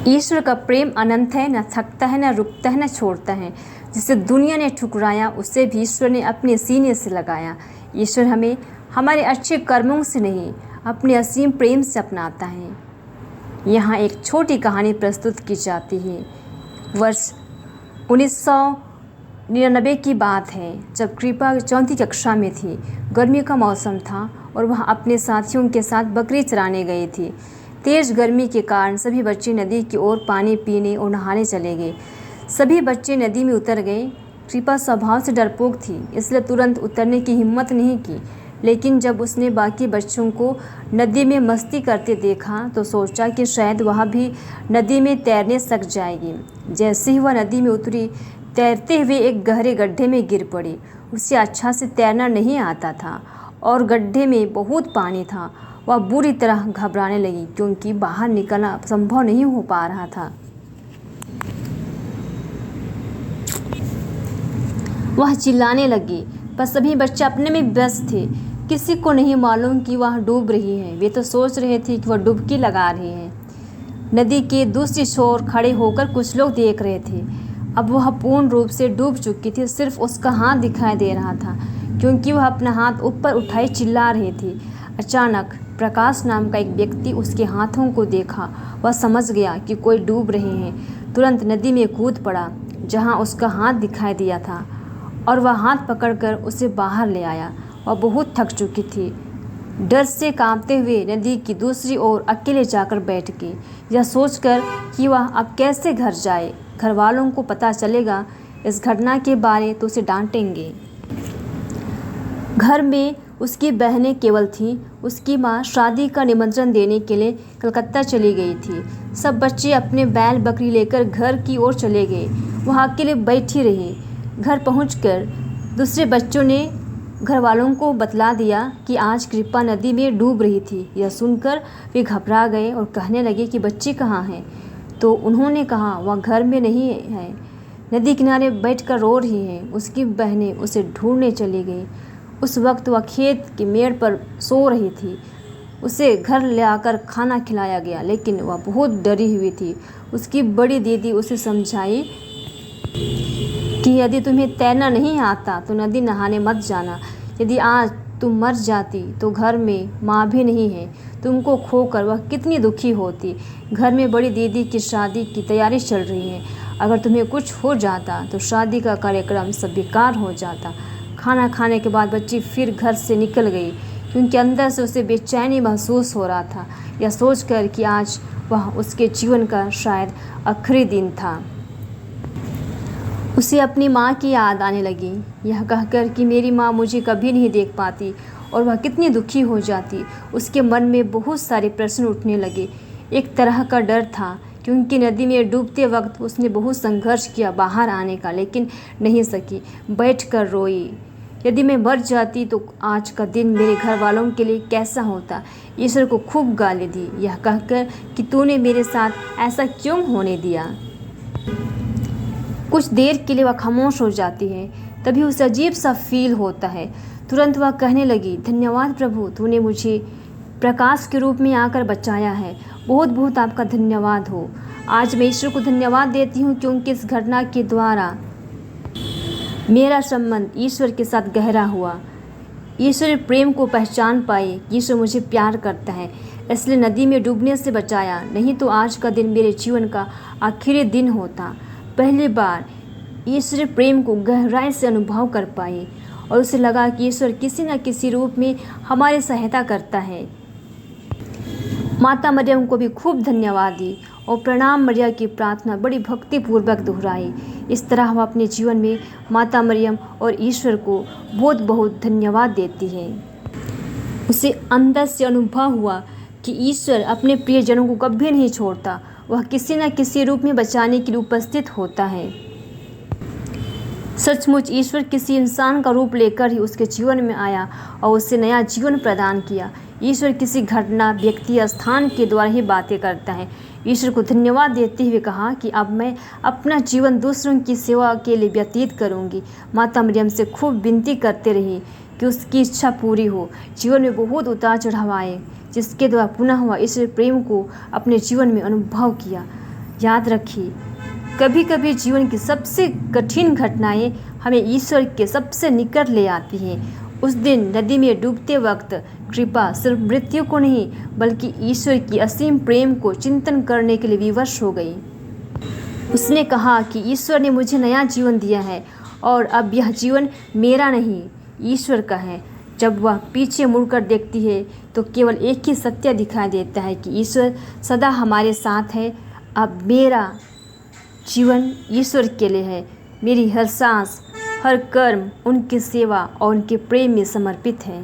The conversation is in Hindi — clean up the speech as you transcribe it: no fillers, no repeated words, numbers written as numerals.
ईश्वर का प्रेम अनंत है, न थकता है, न रुकता है, न छोड़ता है। जिसे दुनिया ने ठुकराया उसे भी ईश्वर ने अपने सीने से लगाया। ईश्वर हमें हमारे अच्छे कर्मों से नहीं, अपने असीम प्रेम से अपनाता है। यहाँ एक छोटी कहानी प्रस्तुत की जाती है। वर्ष 1999 की बात है, जब कृपा 4वीं कक्षा में थी। गर्मी का मौसम था और वह अपने साथियों के साथ बकरी चराने गई थी। तेज़ गर्मी के कारण सभी बच्चे नदी की ओर पानी पीने और नहाने चले गए। सभी बच्चे नदी में उतर गए। कृपा स्वभाव से डरपोक थी, इसलिए तुरंत उतरने की हिम्मत नहीं की। लेकिन जब उसने बाकी बच्चों को नदी में मस्ती करते देखा तो सोचा कि शायद वह भी नदी में तैरने सीख जाएगी। जैसे ही वह नदी में उतरी, तैरते हुए एक गहरे गड्ढे में गिर पड़ी। उसे अच्छा से तैरना नहीं आता था और गड्ढे में बहुत पानी था। वह बुरी तरह घबराने लगी क्योंकि बाहर निकलना संभव नहीं हो पा रहा था। वह चिल्लाने लगी, पर सभी बच्चे अपने में व्यस्त थे। किसी को नहीं मालूम कि वह डूब रही है। वे तो सोच रहे थे कि वह डुबकी लगा रही है। नदी के दूसरी छोर खड़े होकर कुछ लोग देख रहे थे। अब वह पूर्ण रूप से डूब चुकी थी। सिर्फ उसका हाथ दिखाई दे रहा था क्योंकि वह अपना हाथ ऊपर उठाए चिल्ला रही थी। अचानक प्रकाश नाम का एक व्यक्ति उसके हाथों को देखा। वह समझ गया कि कोई डूब रहे हैं। तुरंत नदी में कूद पड़ा जहां उसका हाथ दिखाई दिया था और वह हाथ पकड़कर उसे बाहर ले आया। वह बहुत थक चुकी थी। डर से कांपते हुए नदी की दूसरी ओर अकेले जाकर बैठ गई, यह सोचकर कि वह अब कैसे घर जाए। घर वालों को पता चलेगा इस घटना के बारे तो उसे डांटेंगे। घर में उसकी बहनें केवल थीं। उसकी माँ शादी का निमंत्रण देने के लिए कलकत्ता चली गई थी। सब बच्चे अपने बैल बकरी लेकर घर की ओर चले गए। वह अकेले बैठी रही। घर पहुंचकर दूसरे बच्चों ने घर वालों को बतला दिया कि आज कृपा नदी में डूब रही थी। यह सुनकर वे घबरा गए और कहने लगे कि बच्ची कहाँ है। तो उन्होंने कहा वह घर में नहीं है, नदी किनारे बैठकर रो रही है। उसकी बहनें उसे ढूंढने चली गई। उस वक्त वह खेत की मेड़ पर सो रही थी। उसे घर ले आकर खाना खिलाया गया, लेकिन वह बहुत डरी हुई थी। उसकी बड़ी दीदी उसे समझाई कि यदि तुम्हें तैरना नहीं आता तो नदी नहाने मत जाना। यदि आज तुम मर जाती तो घर में माँ भी नहीं है। तुमको खोकर वह कितनी दुखी होती। घर में बड़ी दीदी की शादी की तैयारी चल रही है। अगर तुम्हें कुछ हो जाता तो शादी का कार्यक्रम सब बेकार हो जाता। खाना खाने के बाद बच्ची फिर घर से निकल गई क्योंकि अंदर से उसे बेचैनी महसूस हो रहा था, यह सोचकर कि आज वह उसके जीवन का शायद आखिरी दिन था। उसे अपनी माँ की याद आने लगी, यह कहकर कि मेरी माँ मुझे कभी नहीं देख पाती और वह कितनी दुखी हो जाती। उसके मन में बहुत सारे प्रश्न उठने लगे। एक तरह का डर था क्योंकि नदी में डूबते वक्त उसने बहुत संघर्ष किया बाहर आने का, लेकिन नहीं सकी। बैठकर रोई, यदि मैं मर जाती तो आज का दिन मेरे घर वालों के लिए कैसा होता। ईश्वर को खूब गाली दी, यह कहकर कि तूने मेरे साथ ऐसा क्यों होने दिया। कुछ देर के लिए वह खामोश हो जाती है। तभी उसे अजीब सा फील होता है। तुरंत वह कहने लगी, धन्यवाद प्रभु, तूने मुझे प्रकाश के रूप में आकर बचाया है। बहुत बहुत आपका धन्यवाद हो। आज मैं ईश्वर को धन्यवाद देती हूँ क्योंकि इस घटना के द्वारा मेरा संबंध ईश्वर के साथ गहरा हुआ। ईश्वर प्रेम को पहचान पाई। ईश्वर मुझे प्यार करता है, इसलिए नदी में डूबने से बचाया, नहीं तो आज का दिन मेरे जीवन का आखिरी दिन होता। पहली बार ईश्वर प्रेम को गहराई से अनुभव कर पाई और उसे लगा कि ईश्वर किसी न किसी रूप में हमारी सहायता करता है। माता मरियम को भी खूब धन्यवाद दी और प्रणाम मरिया की प्रार्थना बड़ी भक्तिपूर्वक दोहराई। इस तरह वह अपने जीवन में माता मरियम और ईश्वर को बहुत बहुत धन्यवाद देती है। उसे अंदर से अनुभव हुआ कि ईश्वर अपने प्रियजनों को कभी नहीं छोड़ता। वह किसी न किसी रूप में बचाने के लिए उपस्थित होता है। सचमुच ईश्वर किसी इंसान का रूप लेकर ही उसके जीवन में आया और उसे नया जीवन प्रदान किया। ईश्वर किसी घटना, व्यक्ति या स्थान के द्वारा ही बातें करता है। ईश्वर को धन्यवाद देते हुए कहा कि अब मैं अपना जीवन दूसरों की सेवा के लिए व्यतीत करूंगी। माता मरियम से खूब विनती करते रही कि उसकी इच्छा पूरी हो। जीवन में बहुत उतार चढ़ाव आए, जिसके द्वारा पुनः वह ईश्वर प्रेम को अपने जीवन में अनुभव किया। याद रखिए, कभी कभी जीवन की सबसे कठिन घटनाएं हमें ईश्वर के सबसे निकट ले आती हैं। उस दिन नदी में डूबते वक्त कृपा सिर्फ मृत्यु को नहीं बल्कि ईश्वर की असीम प्रेम को चिंतन करने के लिए विवश हो गई। उसने कहा कि ईश्वर ने मुझे नया जीवन दिया है और अब यह जीवन मेरा नहीं, ईश्वर का है। जब वह पीछे मुड़कर देखती है तो केवल एक ही सत्य दिखाई देता है कि ईश्वर सदा हमारे साथ है। अब मेरा जीवन ईश्वर के लिए है। मेरी हर सांस, हर कर्म उनकी सेवा और उनके प्रेम में समर्पित है।